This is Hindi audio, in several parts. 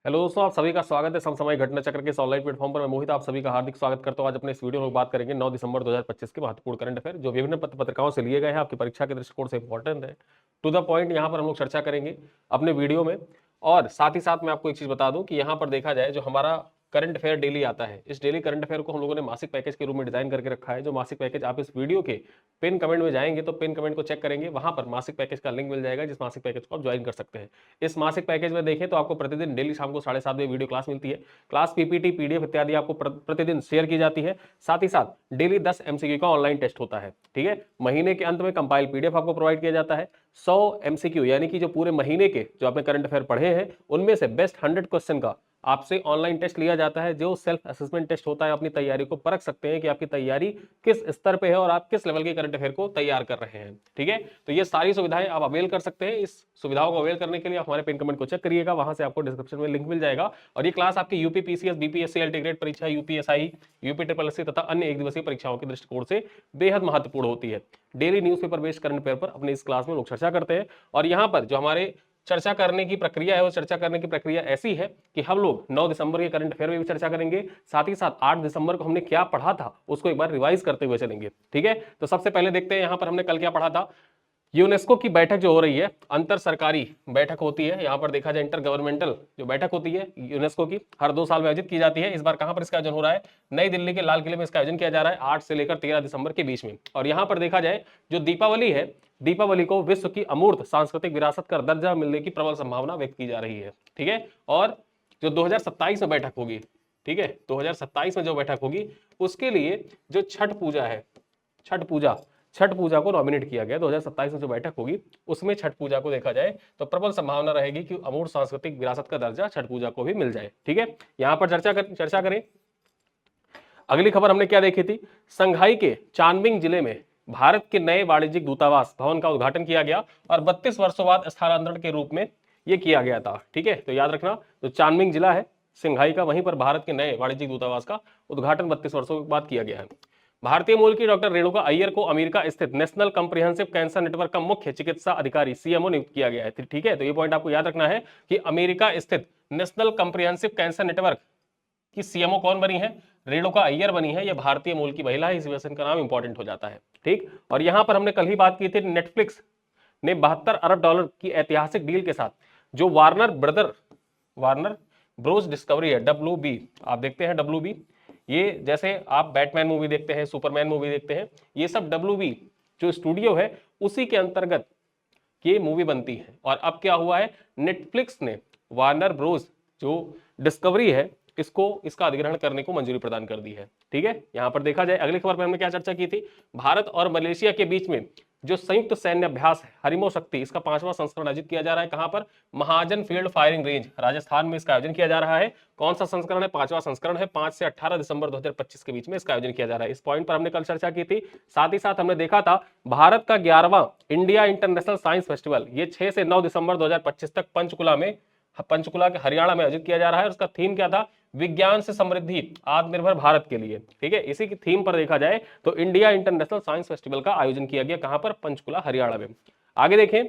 हेलो दोस्तों, आप सभी का स्वागत है समसामयिक घटना चक्र के इस ऑनलाइन प्लेटफॉर्म पर। मैं मोहित आप सभी का हार्दिक स्वागत करता हूं। आज अपने इस वीडियो में बात करेंगे 9 दिसंबर 2025 के महत्वपूर्ण करंट अफेयर जो विभिन्न पत्र पत्रिकाओं से लिए गए हैं, आपकी परीक्षा के दृष्टिकोण से इंपॉर्टेंट है। टू द पॉइंट यहाँ पर हम लोग चर्चा करेंगे अपने वीडियो में। और साथ ही साथ मैं आपको एक चीज बता दूं कि यहाँ पर देखा जाए जो हमारा करंट अफेयर डेली आता है, इस डेली करंट अफेयर को हम लोगों ने मासिक पैकेज के रूप में डिजाइन करके रखा है। जो मासिक पैकेज आप इस वीडियो के पिन कमेंट में जाएंगे तो पिन कमेंट को चेक करेंगे, वहां पर मासिक पैकेज का लिंक मिल जाएगा, जिस मासिक पैकेज को आप ज्वाइन कर सकते हैं। इस मासिक पैकेज में देखें तो आपको प्रतिदिन डेली शाम को 7:30 बजे वीडियो क्लास मिलती है। क्लास पीपीटी पीडीएफ इत्यादि आपको प्रतिदिन शेयर की जाती है। साथ ही साथ डेली 10 एमसीक्यू का ऑनलाइन टेस्ट होता है। ठीक है, महीने के अंत में कंपाइल पीडीएफ आपको प्रोवाइड किया जाता है। 100 एमसीक्यू यानी कि जो पूरे महीने के जो आपने करंट अफेयर पढ़े हैं उनमें से बेस्ट 100 क्वेश्चन का आपसे ऑनलाइन टेस्ट लिया जाता है, जो सेल्फ असेसमेंट टेस्ट होता है। अपनी तैयारी को परख सकते हैं कि आपकी तैयारी किस स्तर पे है और आप किस लेवल के करंट अफेयर को तैयार कर रहे हैं। ठीक है, तो ये सारी सुविधाएं आप अवेल कर सकते हैं। इस सुविधाओं को अवेल करने के लिए आप हमारे पिन कमेंट को चेक करिएगा, वहां से आपको डिस्क्रिप्शन में लिंक मिल जाएगा। और ये क्लास आपकी UP PCS, BPSC, LT grade परीक्षा, यूपीएसआई, यूपी ट्रिपल एससी तथा अन्य एक दिवसीय परीक्षाओं के दृष्टिकोण से बेहद महत्वपूर्ण होती है। Daily newspaper based current affair पर अपनी इस क्लास में लोग चर्चा करते हैं। और यहाँ पर जो हमारे चर्चा करने की प्रक्रिया है, वो चर्चा करने की प्रक्रिया ऐसी है कि हम लोग 9 दिसंबर के करंट अफेयर में भी चर्चा करेंगे, साथ ही साथ 8 दिसंबर को हमने क्या पढ़ा था उसको एक बार रिवाइज करते हुए चलेंगे। ठीक है, तो सबसे पहले देखते हैं यहाँ पर हमने कल क्या पढ़ा था। यूनेस्को की बैठक जो हो रही है, अंतर सरकारी बैठक होती है। यहाँ पर देखा जाए इंटर गवर्नमेंटल जो बैठक होती है यूनेस्को की, हर 2 साल में आयोजित की जाती है। इस बार कहां पर इसका आयोजन हो रहा है? नई दिल्ली के लाल किले में इसका आयोजन किया जा रहा है 8 से लेकर 13 दिसंबर के बीच में। और यहाँ पर देखा जाए जो दीपावली है, दीपावली को विश्व की अमूर्त सांस्कृतिक विरासत का दर्जा मिलने की प्रबल संभावना व्यक्त की जा रही है। ठीक है, और जो 2027 में बैठक होगी, ठीक है, 2027 में जो बैठक होगी उसके लिए जो छठ पूजा है, छठ पूजा को नॉमिनेट किया गया। 2027 में जो बैठक होगी उसमें छठ पूजा को देखा जाए तो प्रबल संभावना रहेगी कि अमूर्त सांस्कृतिक विरासत का दर्जा छठ पूजा को भी मिल जाए। ठीक है, यहां पर चर्चा करें। अगली खबर हमने क्या देखी थी? संघाई के चानबिंग जिले में भारत के नए वाणिज्यिक दूतावास भवन का उद्घाटन किया गया और 32 वर्षों बाद स्थानांतरण के रूप में यह किया गया था। ठीक है, तो याद रखना, जो चानबिंग जिला है सिंघाई का, वहीं पर भारत के नए वाणिज्यिक दूतावास का उद्घाटन 32 वर्षों के बाद किया गया है। भारतीय मूल की डॉक्टर रेणुका अय्यर को अमेरिका स्थित नेशनल कॉम्प्रिहेंसिव कैंसर नेटवर्क का मुख्य चिकित्सा अधिकारी सीएमओ नियुक्त किया गया है। ठीक है, तो ये पॉइंट आपको याद रखना है कि अमेरिका स्थित नेशनल कॉम्प्रिहेंसिव कैंसर नेटवर्क की सीएमओ कौन बनी है? रेणुका अय्यर बनी है। ये भारतीय मूल की महिला है, इस वजह से इनका नाम इंपॉर्टेंट हो जाता है। ठीक, और यहां पर हमने कल ही बात की थी, नेटफ्लिक्स ने 72 अरब डॉलर की ऐतिहासिक डील के साथ जो वार्नर ब्रोस डिस्कवरी है, WB, आप देखते हैं WB, ये जैसे आप बैटमैन मूवी देखते हैं, सुपरमैन मूवी देखते हैं, ये सब WB जो स्टूडियो है उसी के अंतर्गत ये मूवी बनती है। और अब क्या हुआ है, नेटफ्लिक्स ने वार्नर ब्रोस जो डिस्कवरी है इसका अधिग्रहण करने को मंजूरी प्रदान कर दी है। ठीक है, यहां पर देखा जाए अगली खबर पर हमने क्या चर्चा की थी? भारत और मलेशिया के बीच में जो संयुक्त सैन्य अभ्यास है हरिमो शक्ति, इसका 5वां संस्करण आयोजित किया जा रहा है। कहां पर? महाजन फील्ड फायरिंग रेंज, राजस्थान में इसका आयोजन किया जा रहा है। कौन सा संस्करण है? 5वां संस्करण है। 5 से 18 दिसंबर 2025 के बीच में इसका आयोजन किया जा रहा है। इस पॉइंट पर हमने कल चर्चा की थी। साथ ही साथ हमने देखा था भारत का 11वां इंडिया इंटरनेशनल साइंस फेस्टिवल, ये 6 से 9 दिसंबर 2025 तक पंचकुला के हरियाणा में आयोजित किया जा रहा है। और उसका थीम क्या था? विज्ञान से समृद्धि, आत्मनिर्भर भारत के लिए। ठीक है, इसी की थीम पर देखा जाए तो इंडिया इंटरनेशनल साइंस फेस्टिवल का आयोजन किया गया। कहां पर? पंचकुला हरियाणा में। आगे देखें,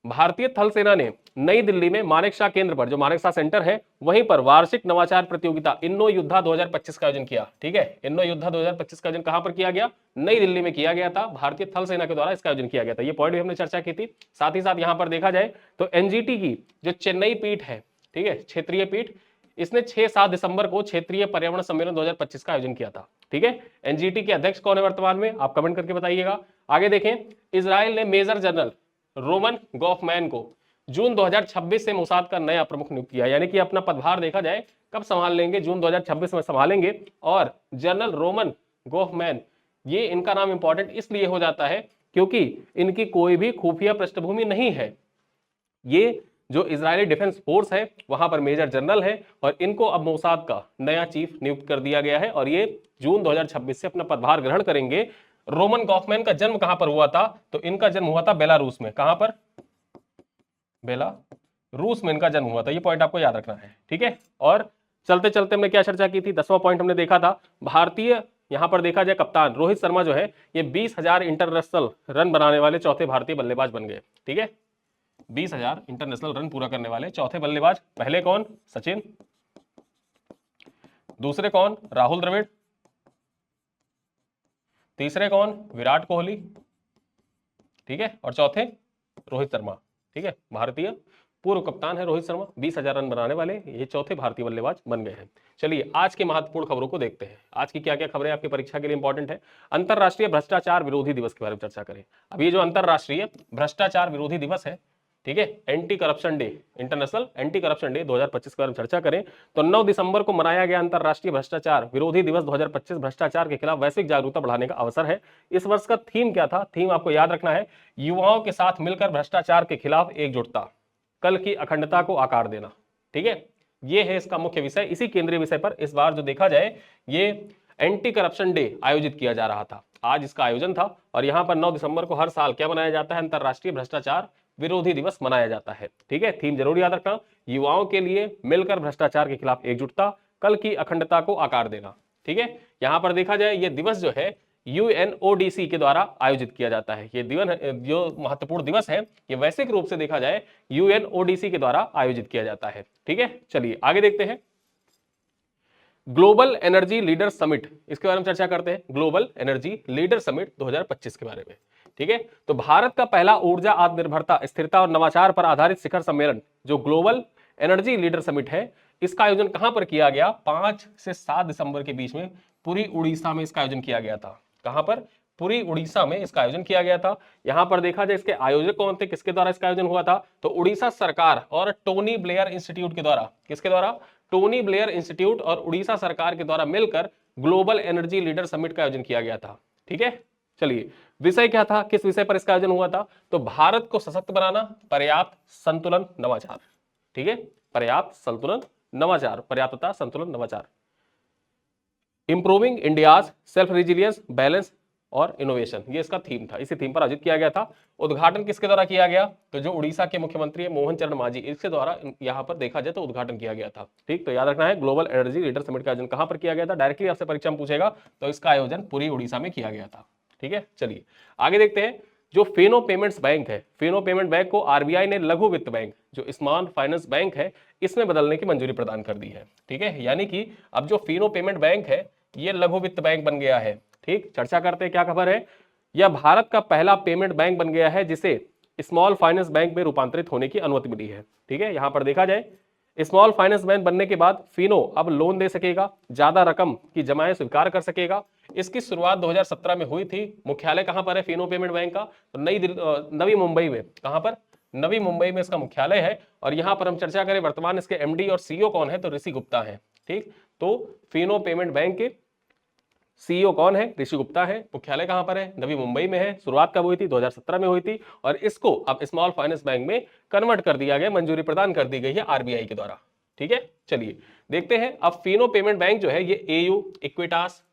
भारतीय थल सेना ने नई दिल्ली में मानेकशॉ केंद्र पर, जो मानेकशॉ सेंटर है, वहीं पर वार्षिक नवाचार प्रतियोगिता इन्नो युद्धा 2025 का आयोजन किया। ठीक है, इन्नो युद्धा 2025 का आयोजन कहां पर किया गया? नई दिल्ली में किया गया था। भारतीय थल सेना के द्वारा इसका आयोजन किया गया था। ये पॉइंट भी हमने चर्चा की थी। साथ ही साथ यहां पर देखा जाए तो एनजीटी की जो चेन्नई पीठ है, ठीक है, क्षेत्रीय पीठ, इसने 6-7 दिसंबर को क्षेत्रीय पर्यावरण सम्मेलन 2025 का आयोजन किया था। ठीक है, एनजीटी के अध्यक्ष कौन है वर्तमान में? आप कमेंट करके बताइएगा। आगे देखें, इजराइल ने मेजर जनरल रोमन गॉफमैन को जून 2026 से मोसाद का नया प्रमुख नियुक्त किया। यानी कि अपना पदभार देखा जाए कब संभाल लेंगे? जून 2026 में संभालेंगे। और जनरल रोमन गॉफमैन, ये इनका नाम इंपॉर्टेंट इसलिए हो जाता है क्योंकि इनकी कोई भी खुफिया पृष्ठभूमि नहीं है। ये जो इजरायली डिफेंस फोर्स है वहां पर मेजर जनरल है और इनको अब मोसाद का नया चीफ नियुक्त कर दिया गया है और ये जून 2026 से अपना पदभार ग्रहण करेंगे। रोमन गॉफमैन का जन्म कहां पर हुआ था? तो इनका जन्म हुआ था बेलारूस में। कहां पर? बेलारूस में इनका जन्म हुआ था। ये पॉइंट आपको याद रखना है। ठीक है, और चलते चलते हमने क्या चर्चा की थी? 10वां पॉइंट हमने देखा था, भारतीय यहां पर देखा जाए कप्तान रोहित शर्मा जो है ये 20,000 इंटरनेशनल रन बनाने वाले चौथे भारतीय बल्लेबाज बन गए। ठीक है, 20,000 इंटरनेशनल रन पूरा करने वाले। चौथे बल्लेबाज पहले कौन? सचिन। दूसरे कौन? राहुल द्रविड़। तीसरे कौन? विराट कोहली। ठीक है, और चौथे रोहित शर्मा। ठीक है, भारतीय पूर्व कप्तान है रोहित शर्मा, 20,000 रन बनाने वाले ये चौथे भारतीय बल्लेबाज बन गए हैं। चलिए आज की महत्वपूर्ण खबरों को देखते हैं। आज की क्या क्या खबरें आपकी परीक्षा के लिए इंपॉर्टेंट है। अंतरराष्ट्रीय भ्रष्टाचार विरोधी दिवस के बारे में चर्चा करें। अब ये जो अंतरराष्ट्रीय भ्रष्टाचार विरोधी दिवस है, ठीक है, anti corruption day, international anti corruption day 2025 के बारे में चर्चा करें तो 9 दिसंबर को मनाया गया अंतरराष्ट्रीय भ्रष्टाचार विरोधी दिवस 2025 भ्रष्टाचार के खिलाफ वैश्विक जागरूकता बढ़ाने का अवसर है। इस वर्ष का थीम क्या था? थीम आपको याद रखना है, युवाओं के साथ मिलकर भ्रष्टाचार के खिलाफ एकजुटता, कल की अखंडता को आकार देना। ठीक है, ये है इसका मुख्य विषय। इसी केंद्रीय विषय पर इस बार जो देखा जाए ये एंटी करप्शन डे आयोजित किया जा रहा था। आज इसका आयोजन था और यहां पर 9 दिसंबर को हर साल क्या मनाया जाता है? अंतरराष्ट्रीय भ्रष्टाचार विरोधी दिवस मनाया जाता है। ठीक है, थीम जरूर याद रखना, युवाओं के लिए मिलकर भ्रष्टाचार के खिलाफ एकजुटता, कल की अखंडता को आकार देना। ठीक है, यहां पर देखा जाए ये दिवस जो है यूएनओडीसी के द्वारा आयोजित किया जाता है। ये दिवस जो महत्वपूर्ण दिवस है ये वैश्विक रूप से देखा जाए यूएनओडीसी के द्वारा आयोजित किया जाता है। ठीक है, चलिए आगे देखते हैं। ग्लोबल एनर्जी लीडर समिट, इसके बारे में चर्चा करते हैं। ग्लोबल एनर्जी लीडर समिट 2025 के बारे में। ठीक है, तो भारत का पहला ऊर्जा आत्मनिर्भरता, स्थिरता और नवाचार पर आधारित शिखर सम्मेलन जो ग्लोबल एनर्जी लीडर समिट है, इसका आयोजन कहां पर किया गया? 5 से 7 दिसंबर के बीच में पूरी उड़ीसा में इसका आयोजन किया गया था। कहां पर? पूरी उड़ीसा में इसका आयोजन किया गया था। यहां पर देखा जाए इसके आयोजक कौन थे, किसके द्वारा इसका आयोजन हुआ था? तो उड़ीसा सरकार और टोनी ब्लेयर इंस्टीट्यूट के द्वारा। किसके द्वारा? टोनी ब्लेयर इंस्टीट्यूट और उड़ीसा सरकार के द्वारा मिलकर ग्लोबल एनर्जी लीडर समिट का आयोजन किया गया था। ठीक है, चलिए विषय क्या था, किस विषय पर इसका आयोजन हुआ था? तो भारत को सशक्त बनाना, पर्याप्त संतुलन नवाचार। ठीक है, पर्याप्त संतुलन नवाचार, पर्याप्तता संतुलन नवाचार, improving India's self resilience balance और इनोवेशन, ये इसका थीम था। इसी थीम पर आयोजित किया गया था। उद्घाटन किसके द्वारा किया गया? तो जो उड़ीसा के मुख्यमंत्री है मोहन चरण मांझी, इसके द्वारा यहां पर देखा जाए तो उद्घाटन किया गया था। ठीक, तो याद रखना है ग्लोबल एनर्जी लीडर समिट का आयोजन कहां पर किया गया था? डायरेक्टली आपसे परीक्षा में पूछेगा तो इसका आयोजन पूरी उड़ीसा में किया गया था। ठीक है, चलिए आगे देखते हैं। जो फिनो पेमेंट्स बैंक है, फिनो पेमेंट बैंक को आरबीआई ने लघु वित्त बैंक जो स्मॉल फाइनेंस बैंक है इसमें बदलने की मंजूरी प्रदान कर दी है। ठीक है, यानी कि अब जो फिनो पेमेंट बैंक है ये लघु वित्त बैंक बन गया है। ठीक, चर्चा करते हैं क्या खबर है। यह भारत का पहला पेमेंट बैंक बन गया है जिसे स्मॉल फाइनेंस बैंक में रूपांतरित होने की अनुमति मिली है। ठीक है, यहां पर देखा जाए स्मॉल फाइनेंस बैंक बनने के बाद फिनो अब लोन दे सकेगा, ज्यादा रकम की जमाएं स्वीकार कर सकेगा। इसकी शुरुआत 2017 में हुई थी। मुख्यालय कहां पर है फिनो पेमेंट बैंक का? तो नवी मुंबई में। कहां पर? नवी मुंबई में इसका मुख्यालय है। और यहां पर हम चर्चा करें वर्तमान इसके एमडी और सीईओ कौन है? तो ऋषि गुप्ता है। ठीक, तो फिनो पेमेंट बैंक के सीईओ कौन है? ऋषि गुप्ता है। मुख्यालय कहां पर है? नवी मुंबई में है। शुरुआत कब हुई थी? 2017 में हुई थी। और इसको अब स्मॉल फाइनेंस बैंक में कन्वर्ट कर दिया गया, मंजूरी प्रदान कर दी गई है आरबीआई के द्वारा। ठीक है, चलिए देखते हैं। अब फिनो पेमेंट बैंक जो है ये एयू, इक्विटास,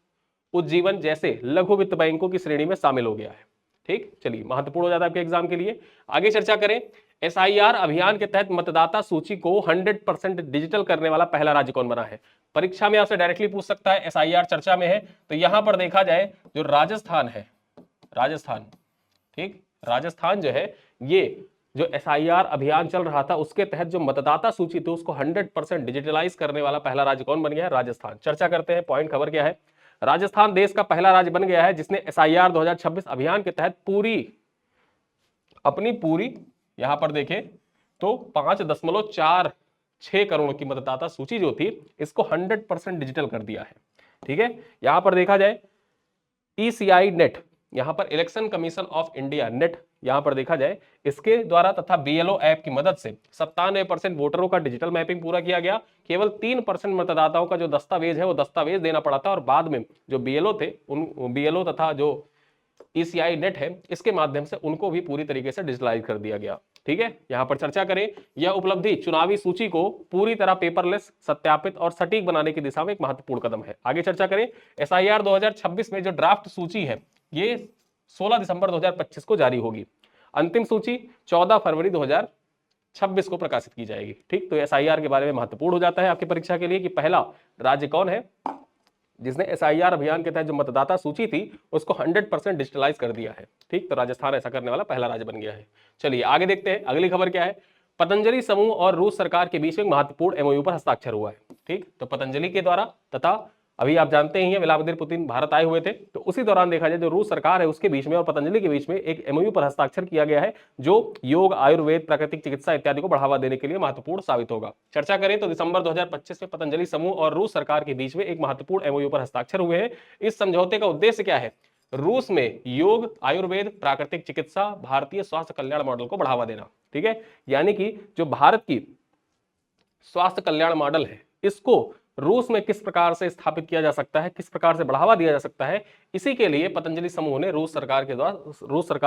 उज्जीवन जैसे लघु वित्त बैंकों की श्रेणी में शामिल हो गया है। ठीक, चलिए महत्वपूर्ण हो जाता है आपके एग्जाम के लिए। आगे चर्चा करें। एसआईआर अभियान के तहत मतदाता सूची को 100% डिजिटल करने वाला पहला राज्य कौन बना है? परीक्षा में आपसे डायरेक्टली पूछ सकता है। एसआईआर चर्चा में है तो यहां पर देखा जाए जो राजस्थान है, राजस्थान, ठीक, राजस्थान जो है ये जो एसआईआर अभियान चल रहा था उसके तहत जो मतदाता सूची थी उसको 100% डिजिटलाइज करने वाला पहला राज्य कौन बन गया है? राजस्थान। चर्चा करते हैं, पॉइंट खबर क्या है। राजस्थान देश का पहला राज्य बन गया है जिसने एसआईआर 2026 अभियान के तहत अपनी पूरी यहां पर देखें तो 5.46 करोड़ की मतदाता सूची जो थी इसको 100% डिजिटल कर दिया है। ठीक है, यहां पर देखा जाए ईसीआई नेट, यहां पर election commission of India net, यहां पर देखा जाए इसके द्वारा तथा बीएलओ ऐप की मदद से 97% वोटरों का डिजिटल मैपिंग पूरा किया गया। केवल 3% मतदाताओं का जो दस्तावेज है वो दस्तावेज देना पड़ा था और बाद में जो बीएलओ थे उन बीएलओ तथा जो ईसीआई नेट है इसके माध्यम से उनको भी पूरी तरीके से डिजिटलाइज कर दिया गया। ठीक है, यहां पर चर्चा करें। यह उपलब्धि चुनावी सूची को पूरी तरह पेपरलेस, सत्यापित और सटीक बनाने की दिशा में एक महत्वपूर्ण कदम है। आगे चर्चा करें। एसआईआर 2026 में जो ड्राफ्ट सूची है ये 16 दिसंबर 2025 को जारी होगी। अंतिम सूची 14 फरवरी 2026 को प्रकाशित की जाएगी। ठीक, तो एसआईआर के बारे में महत्वपूर्ण हो जाता है आपकी परीक्षा के लिए कि पहला राज्य कौन है जिसने SIR अभियान के तहत जो मतदाता सूची थी उसको 100% डिजिटलाइज कर दिया है। ठीक, तो राजस्थान ऐसा करने वाला पहला राज्य बन गया है। चलिए आगे देखते हैं, अगली खबर क्या है। पतंजलि समूह और रूस सरकार के बीच में महत्वपूर्ण MOU पर हस्ताक्षर हुआ है। ठीक, तो पतंजलि के द्वारा तथा अभी आप जानते ही हैं व्लादिमीर पुतिन भारत आए हुए थे, तो उसी दौरान देखा जाए जो रूस सरकार है उसके बीच में और पतंजलि के बीच में एक MOU पर हस्ताक्षर किया गया है जो योग, आयुर्वेद, प्राकृतिक चिकित्सा इत्यादि को बढ़ावा देने के लिए महत्वपूर्ण साबित होगा। चर्चा करें तो दिसंबर 2025 में पतंजलि समूह और रूस सरकार के बीच में एक महत्वपूर्ण MOU पर हस्ताक्षर हुए हैं। इस समझौते का उद्देश्य क्या है? रूस में योग, आयुर्वेद, प्राकृतिक चिकित्सा, भारतीय स्वास्थ्य कल्याण मॉडल को बढ़ावा देना। ठीक है, यानी कि जो भारत की स्वास्थ्य कल्याण मॉडल है इसको रूस में किस प्रकार से स्थापित किया जा सकता है, किस प्रकार से बढ़ावा दिया जा सकता है, इसी के लिए पतंजलि समूह ने रूस सरकार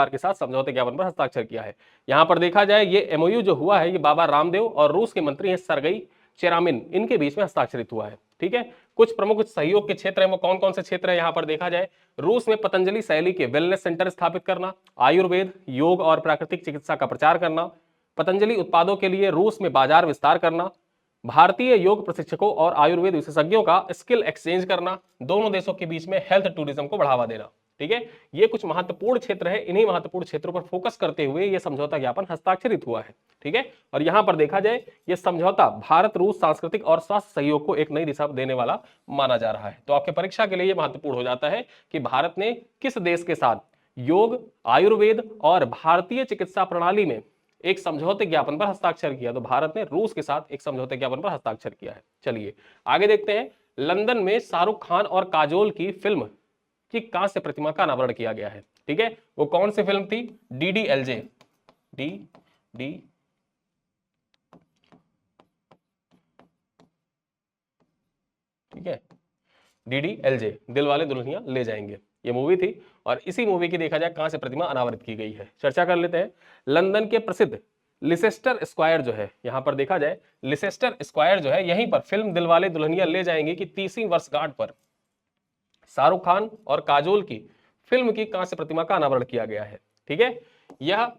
के साथ समझौते ज्ञापन पर हस्ताक्षर किया है। यहां पर देखा जाए ये MOU जो हुआ है ये बाबा रामदेव और रूस के मंत्री हैं सरगई चेरामिन, इनके बीच में हस्ताक्षरित हुआ है। ठीक है, कुछ प्रमुख सहयोग के क्षेत्र हैं वो कौन कौन से क्षेत्र है यहां पर देखा जाए। रूस में पतंजलि शैली के वेलनेस सेंटर स्थापित करना, आयुर्वेद, योग और प्राकृतिक चिकित्सा का प्रचार करना, पतंजलि उत्पादों के लिए रूस में बाजार विस्तार करना, भारतीय योग प्रशिक्षकों और आयुर्वेद विशेषज्ञों का स्किल एक्सचेंज करना, दोनों देशों के बीच में हेल्थ टूरिज्म को बढ़ावा देना। ठीक है, ये कुछ महत्वपूर्ण क्षेत्र है, इन्हीं महत्वपूर्ण क्षेत्रों पर फोकस करते हुए ये समझौता ज्ञापन हस्ताक्षरित हुआ है। ठीक है, और यहां पर देखा जाए ये समझौता भारत रूस सांस्कृतिक और स्वास्थ्य सहयोग को एक नई दिशा देने वाला माना जा रहा है। तो आपके परीक्षा के लिए यह महत्वपूर्ण हो जाता है कि भारत ने किस देश के साथ योग, आयुर्वेद और भारतीय चिकित्सा प्रणाली में एक समझौते ज्ञापन पर हस्ताक्षर किया। तो भारत ने रूस के साथ एक समझौते ज्ञापन पर हस्ताक्षर किया है। चलिए आगे देखते हैं। लंदन में शाहरुख खान और काजोल की फिल्म की कांस्य प्रतिमा का अनावरण किया गया है। ठीक है, वो कौन सी फिल्म थी? DDLJ, ठीक है, DDLJ, दिल वाले दुल्हनिया ले जाएंगे, ये मूवी थी और इसी मूवी की देखा जाए कांस्य प्रतिमा अनावरित की गई है। चर्चा कर लेते हैं। लंदन के प्रसिद्ध लिसेस्टर स्क्वायर जो है, यहां पर देखा जाए लिसेस्टर स्क्वायर जो है, यहीं पर फिल्म दिलवाले दुल्हनिया ले जाएंगे की 30वीं वर्षगांठ पर शाहरुख खान और काजोल की फिल्म की कांस्य प्रतिमा का अनावरण किया गया है। ठीक है, यह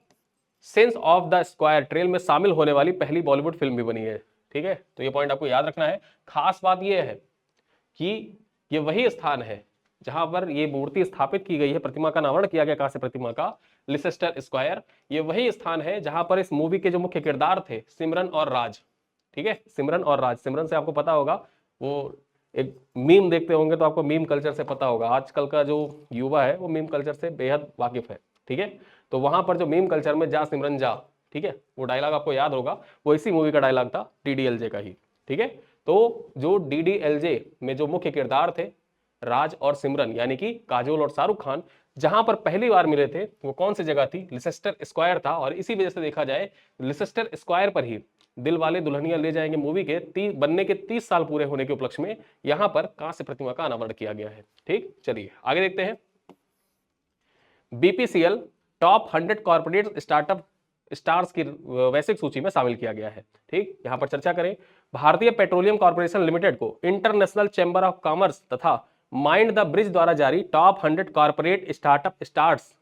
sense of the square trail में शामिल होने वाली पहली बॉलीवुड फिल्म भी बनी है। ठीक है, तो ये पॉइंट आपको याद रखना है। खास बात यह है कि ये वही स्थान है जहां पर ये मूर्ति स्थापित की गई है, प्रतिमा का अनावरण किया गया कांस्य प्रतिमा का, लिसेस्टर स्क्वायर। ये वही स्थान है जहां पर इस मूवी के जो मुख्य किरदार थे सिमरन और राज। ठीक है, सिमरन और राज, सिमरन से आपको पता होगा, वो एक मीम देखते होंगे तो आपको मीम कल्चर से पता होगा। आजकल का जो युवा है वो मीम कल्चर से बेहद वाकिफ है। ठीक है, तो वहां पर जो मीम कल्चर में जा सिमरन जा, ठीक है, वो डायलॉग आपको याद होगा, वो इसी मूवी का डायलॉग था, DDLJ का ही। ठीक है, तो जो DDLJ में जो मुख्य किरदार थे राज और सिमरन यानी कि काजोल और शाहरुख खान, जहां पर पहली बार मिले थे वो कौन सी जगह थी? लिसेस्टर स्क्वायर था। और इसी वजह से देखा जाए लिसेस्टर स्क्वायर पर ही दिल वाले दुल्हनिया ले जाएंगे मूवी के बनने के 30 साल पूरे होने के उपलक्ष्य में यहां पर कांस्य प्रतिमा का अनावरण किया गया है। ठीक, चलिए आगे देखते हैं। BPCL top 100 corporate startup stars की वैश्विक सूची में शामिल किया गया है। ठीक, यहां पर चर्चा करें। भारतीय पेट्रोलियम कॉर्पोरेशन लिमिटेड को इंटरनेशनल चैम्बर ऑफ कॉमर्स तथा माइंड द ब्रिज द्वारा जारी टॉप 100 कॉर्पोरेट स्टार्टअप स्टार्स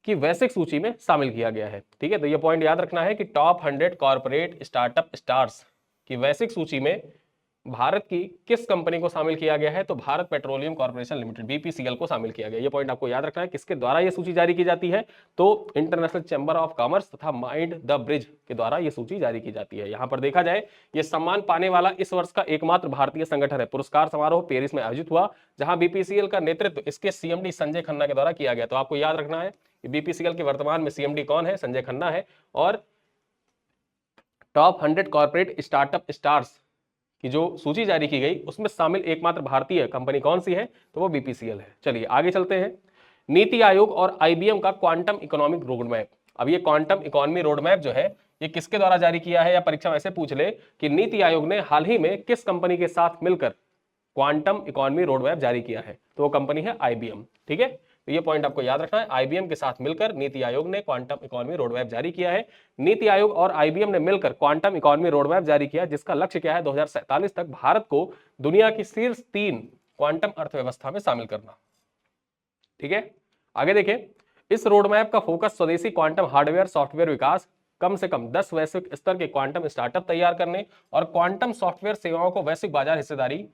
की वैश्विक सूची में शामिल किया गया है। ठीक है, तो ये पॉइंट याद रखना है कि टॉप 100 कॉर्पोरेट स्टार्टअप स्टार्स की वैश्विक सूची में भारत की किस कंपनी को शामिल किया गया है? तो Bharat petroleum corporation limited BPCL को शामिल किया गया। ये पॉइंट आपको याद रखना है। किसके द्वारा ये सूची जारी की जाती है? तो इंटरनेशनल चैम्बर ऑफ कॉमर्स तथा माइंड द ब्रिज के द्वारा ये सूची जारी की जाती है। यहां पर देखा जाए ये सम्मान पाने वाला इस वर्ष का एकमात्र भारतीय संगठन है। पुरस्कार समारोह पेरिस में आयोजित हुआ जहां BPCL का नेतृत्व इसके CMD संजय खन्ना के द्वारा किया गया। तो आपको याद रखना है BPCL के वर्तमान में CMD कौन है? संजय खन्ना है। और टॉप 100 कॉर्पोरेट स्टार्टअप स्टार्स की जो सूची जारी की गई उसमें शामिल एकमात्र भारतीय कंपनी कौन सी है? तो वो BPCL है। चलिए आगे चलते हैं। नीति आयोग और IBM का क्वांटम इकोनॉमिक रोड मैप। अब ये क्वांटम इकोनॉमी रोड मैप जो है ये किसके द्वारा जारी किया है? या परीक्षा में ऐसे पूछ ले कि नीति आयोग ने हाल ही में किस कंपनी के साथ मिलकर क्वांटम इकोनॉमी रोड मैप जारी किया है? तो वो कंपनी है IBM। ठीक है, तो ये पॉइंट आपको याद रखना है। IBM के साथ मिलकर नीति आयोग ने क्वांटम इकोनॉमी रोड मैप जारी किया है। नीति आयोग और IBM ने मिलकर क्वांटम इकोनॉमी रोड मैप जारी किया जिसका लक्ष्य क्या है? 2047 तक भारत को दुनिया की शीर्ष 3 क्वांटम अर्थव्यवस्था में शामिल करना। ठीक है, आगे देखें। इस रोड मैप का फोकस स्वदेशी क्वांटम हार्डवेयर सॉफ्टवेयर विकास, कम से कम 10 वैश्विक स्तर के क्वांटम स्टार्टअप तैयार करने और क्वांटम सॉफ्टवेयर सेवाओं को वैश्विक बाजार हिस्सेदारी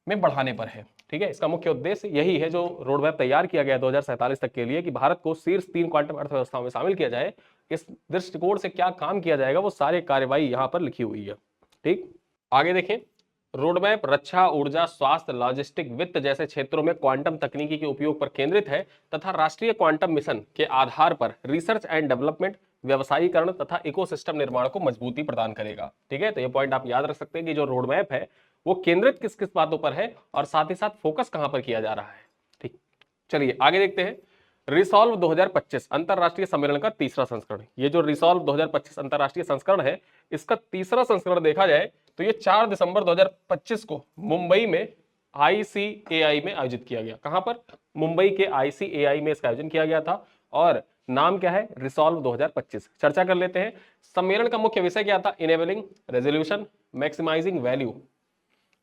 में बढ़ाने पर है। ठीक है, इसका मुख्य उद्देश्य यही है जो रोड मैप तैयार किया गया 2047 तक के लिए कि भारत को शीर्ष 3 क्वांटम अर्थव्यवस्थाओं में शामिल किया जाए। इस दृष्टिकोण से क्या काम किया जाएगा वो सारे कार्यवाही यहाँ पर लिखी हुई है। ठीक, आगे देखें, रोड मैप रक्षा, ऊर्जा, स्वास्थ्य, लॉजिस्टिक, वित्त जैसे क्षेत्रों में क्वांटम तकनीकी के उपयोग पर केंद्रित है तथा राष्ट्रीय क्वांटम मिशन के आधार पर रिसर्च एंड डेवलपमेंट, व्यवसायीकरण तथा इकोसिस्टम निर्माण को मजबूती प्रदान करेगा। ठीक है, तो ये पॉइंट आप याद रख सकते हैं कि जो रोड मैप है वो केंद्रित किस किस बातों पर है और साथ ही साथ फोकस कहां पर किया जा रहा है। ठीक, चलिए आगे देखते हैं। रिसॉल्व 2025 अंतरराष्ट्रीय सम्मेलन का तीसरा संस्करण। ये जो रिसॉल्व 2025 अंतरराष्ट्रीय संस्करण है, इसका तीसरा संस्करण देखा जाए तो ये 4 दिसंबर 2025 को मुंबई में ICAI में आयोजित किया गया। कहां पर? मुंबई के ICAI में इसका आयोजन किया गया था और नाम क्या है? रिसॉल्व 2025। चर्चा कर लेते हैं। सम्मेलन का मुख्य विषय क्या था? Enabling resolution, maximising value.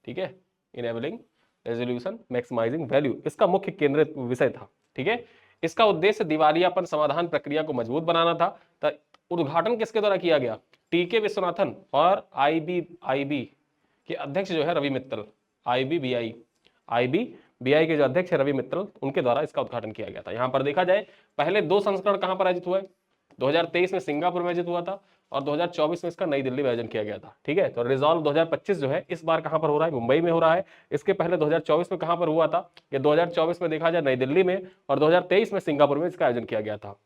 ठीक है, इनेबलिंग रेजोल्यूशन, मैक्सिमाइजिंग वैल्यू इसका मुख्य केंद्रित विषय था। ठीक है, इसका उद्देश्य दिवालियापन समाधान प्रक्रिया को मजबूत बनाना था। तो उद्घाटन किसके द्वारा किया गया? TK विश्वनाथन और IBI के अध्यक्ष जो है रवि मित्तल, IBI के जो अध्यक्ष है रवि मित्तल, उनके द्वारा इसका उद्घाटन किया गया था। यहां पर देखा जाए पहले 2 संस्करण कहां पर आयोजित हुए? 2023 में सिंगापुर में आयोजित हुआ था और 2024 में इसका नई दिल्ली में आयोजन किया गया था। ठीक है, तो रिजॉल्व 2025 जो है इस बार कहां पर हो रहा है? मुंबई में हो रहा है। इसके पहले 2024 में कहां पर हुआ था? ये 2024 में देखा जाए नई दिल्ली में और 2023 में सिंगापुर में इसका आयोजन किया गया था।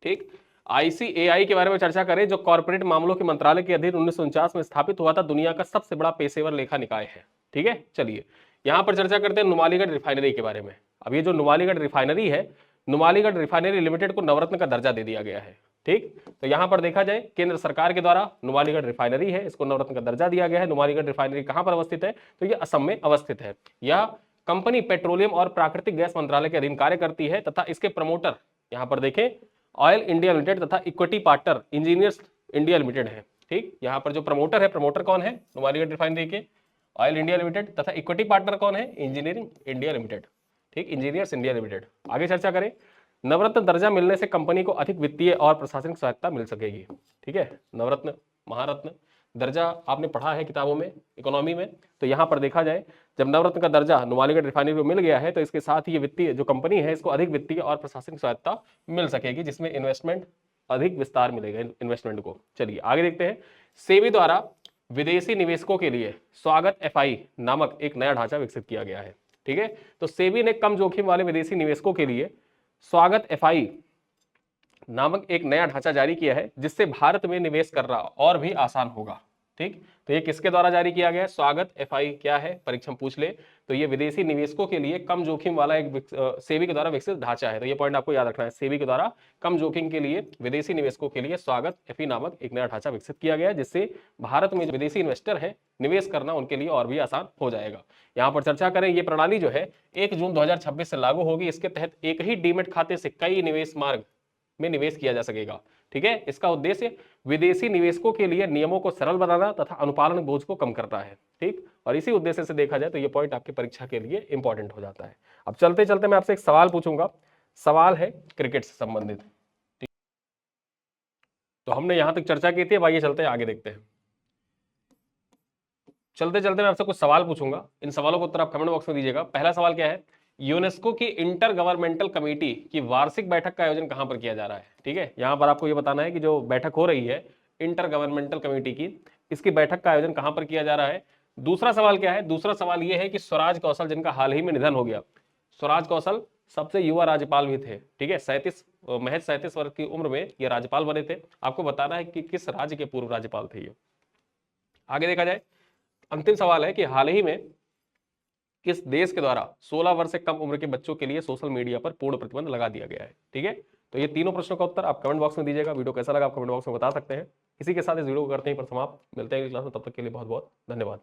ठीक, ICAI के बारे में चर्चा करें, जो कॉर्पोरेट मामलों के मंत्रालय के अधीन 1949 में स्थापित हुआ था, दुनिया का सबसे बड़ा पेशेवर लेखा निकाय है। ठीक है, चलिए यहां पर चर्चा करते हैं नुमालीगढ़ रिफाइनरी के बारे में। अब ये जो नुमालीगढ़ रिफाइनरी है, नुमालीगढ़ रिफाइनरी लिमिटेड को नवरत्न का दर्जा दे दिया गया है। ठीक, तो यहां पर देखा जाए केंद्र सरकार के द्वारा नुमालीगढ़ रिफाइनरी है, इसको नवरत्न का दर्जा दिया गया है। नुमालीगढ़ रिफाइनरी कहां पर अवस्थित है? तो ये असम में अवस्थित है। यह कंपनी पेट्रोलियम और प्राकृतिक गैस मंत्रालय के अधीन कार्य करती है तथा इसके प्रमोटर यहां पर देखें ऑयल इंडिया लिमिटेड तथा equity partner engineers India limited है। ठीक, यहां पर जो प्रमोटर है, प्रमोटर कौन है? नुमालीगढ़ रिफाइनरी के ऑयल इंडिया लिमिटेड तथा इक्विटी पार्टनर कौन है? Engineering India limited. ठीक, इंजीनियर्स इंडिया लिमिटेड। आगे चर्चा करें, नवरत्न दर्जा मिलने से कंपनी को अधिक वित्तीय और प्रशासनिक सहायता मिल सकेगी। ठीक है, नवरत्न, महारत्न दर्जा आपने पढ़ा है किताबों में, इकोनॉमी में। तो यहां पर देखा जाए जब नवरत्न का दर्जा नुमालीगढ़ रिफाइनरी को मिल गया है तो इसके साथ ही ये वित्तीय जो कंपनी है इसको अधिक वित्तीय और प्रशासनिक सहायता मिल सकेगी, जिसमें इन्वेस्टमेंट अधिक विस्तार मिलेगा इन्वेस्टमेंट को। चलिए आगे देखते हैं। सेबी द्वारा विदेशी निवेशकों के लिए स्वागत FI नामक एक नया ढांचा विकसित किया गया है। ठीक है, तो सेबी ने कम जोखिम वाले विदेशी निवेशकों के लिए स्वागत FI नामक एक नया ढांचा जारी किया है, जिससे भारत में निवेश करना और भी आसान होगा। ठीक, तो ये किसके द्वारा जारी किया गया है? स्वागत FI क्या है? परीक्षा पूछ ले तो ये विदेशी निवेशकों के लिए कम जोखिम वाला एक सेबी के द्वारा विकसित ढांचा है। तो ये पॉइंट आपको याद रखना है, सेबी के द्वारा कम जोखिम के लिए विदेशी निवेशकों के लिए स्वागत FI नामक एक नया ढांचा विकसित किया गया है, जिससे भारत में जो विदेशी इन्वेस्टर है निवेश करना उनके लिए और भी आसान हो जाएगा। यहाँ पर चर्चा करें, ये प्रणाली जो है 1 जून 2026 से लागू होगी। इसके तहत एक ही डीमेट खाते से कई निवेश मार्ग में निवेश किया जा सकेगा। ठीक है, इसका उद्देश्य विदेशी निवेशकों के लिए नियमों को सरल बनाना तथा अनुपालन बोझ को कम करना है। ठीक, और इसी उद्देश्य से देखा जाए तो ये पॉइंट आपकी परीक्षा के लिए इंपॉर्टेंट हो जाता है। अब चलते चलते मैं आपसे एक सवाल पूछूंगा, सवाल है क्रिकेट से संबंधित। तो हमने यहां तक चर्चा की थी, अब आइए चलते हैं आगे देखते हैं। चलते चलते मैं आपसे कुछ सवाल पूछूंगा, इन सवालों को उत्तर आप कमेंट बॉक्स में दीजिएगा। पहला सवाल क्या है? यूनेस्को की इंटर गवर्नमेंटल कमेटी की वार्षिक बैठक का आयोजन कहां पर किया जा रहा है? ठीक है, यहां पर आपको ये बताना है कि जो बैठक हो रही है इंटर गवर्नमेंटल कमेटी की, इसकी बैठक का आयोजन कहां पर किया जा रहा है? दूसरा सवाल क्या है? दूसरा सवाल ये है कि स्वराज कौशल, जिनका हाल ही में निधन हो गया, स्वराज कौशल सबसे युवा राज्यपाल भी थे। ठीक है, महज 37 वर्ष की उम्र में ये राज्यपाल बने थे। आपको बताना है कि किस राज्य के पूर्व राज्यपाल थे ये। आगे देखा जाए, अंतिम सवाल है कि हाल ही में किस देश के द्वारा 16 वर्ष से कम उम्र के बच्चों के लिए सोशल मीडिया पर पूर्ण प्रतिबंध लगा दिया गया है? ठीक है, तो ये तीनों प्रश्नों का उत्तर आप कमेंट बॉक्स में दीजिएगा। वीडियो कैसा लगा आप कमेंट बॉक्स में बता सकते हैं। इसी के साथ इस वीडियो को करते हैं पर समाप्त। मिलते हैं अगली क्लास में, तब तक के लिए बहुत बहुत धन्यवाद।